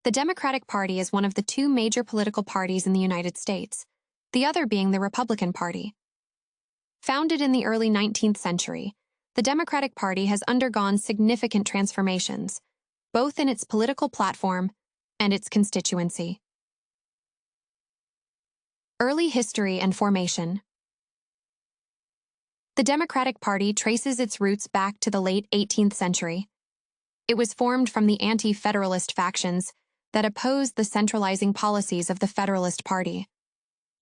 The Democratic Party is one of the two major political parties in the United States, the other being the Republican Party. Founded in the early 19th century, the Democratic Party has undergone significant transformations, both in its political platform and its constituency. Early history and formation. The Democratic Party traces its roots back to the late 18th century. It was formed from the anti-federalist factions that opposed the centralizing policies of the Federalist Party.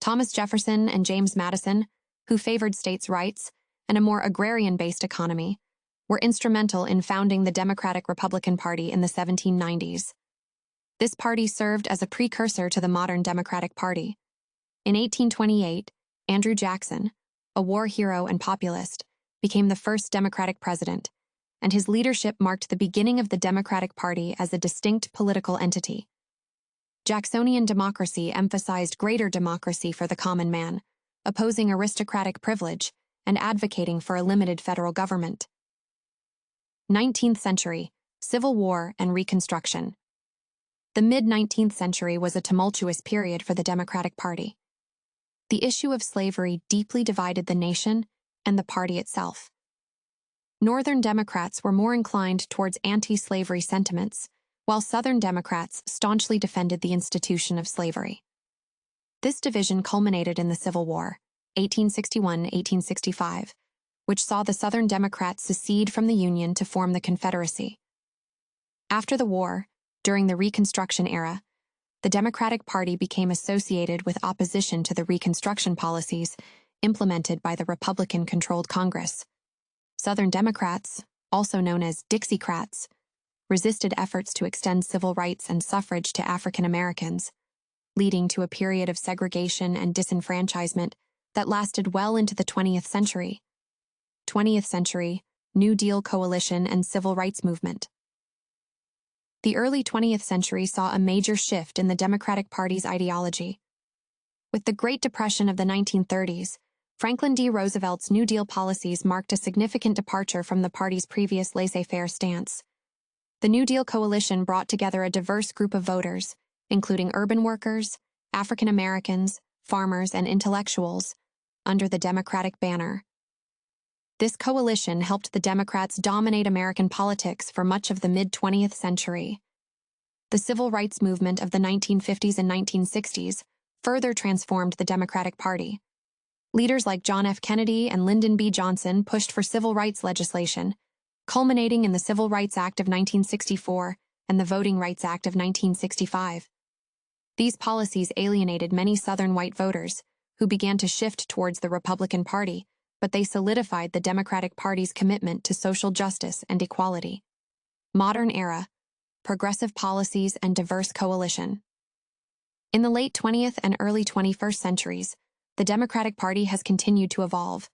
Thomas Jefferson and James Madison, who favored states' rights and a more agrarian-based economy, were instrumental in founding the Democratic-Republican Party in the 1790s. This party served as a precursor to the modern Democratic Party. In 1828, Andrew Jackson, a war hero and populist, became the first Democratic president, and his leadership marked the beginning of the Democratic Party as a distinct political entity. Jacksonian democracy emphasized greater democracy for the common man, opposing aristocratic privilege and advocating for a limited federal government. 19th century, Civil War and Reconstruction. The mid-19th century was a tumultuous period for the Democratic Party. The issue of slavery deeply divided the nation and the party itself. Northern Democrats were more inclined towards anti-slavery sentiments, while Southern Democrats staunchly defended the institution of slavery. This division culminated in the Civil War, 1861-1865, which saw the Southern Democrats secede from the Union to form the Confederacy. After the war, during the Reconstruction era, the Democratic Party became associated with opposition to the Reconstruction policies implemented by the Republican-controlled Congress. Southern Democrats, also known as Dixiecrats, resisted efforts to extend civil rights and suffrage to African Americans, leading to a period of segregation and disenfranchisement that lasted well into the 20th century. 20th century, New Deal coalition and civil rights movement. The early 20th century saw a major shift in the Democratic Party's ideology. With the Great Depression of the 1930s, Franklin D. Roosevelt's New Deal policies marked a significant departure from the party's previous laissez-faire stance. The New Deal coalition brought together a diverse group of voters, including urban workers, African Americans, farmers, and intellectuals, under the Democratic banner. This coalition helped the Democrats dominate American politics for much of the mid-20th century. The civil rights movement of the 1950s and 1960s further transformed the Democratic Party. Leaders like John F. Kennedy and Lyndon B. Johnson pushed for civil rights legislation, culminating in the Civil Rights Act of 1964 and the Voting Rights Act of 1965. These policies alienated many Southern white voters, who began to shift towards the Republican Party, but they solidified the Democratic Party's commitment to social justice and equality. Modern era, progressive policies and diverse coalition. In the late 20th and early 21st centuries, the Democratic Party has continued to evolve.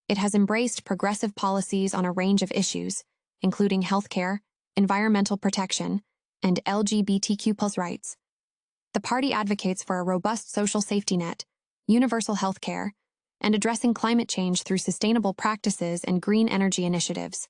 It has embraced progressive policies on a range of issues, including healthcare, environmental protection, and LGBTQ+ rights. The party advocates for a robust social safety net, universal healthcare, and addressing climate change through sustainable practices and green energy initiatives.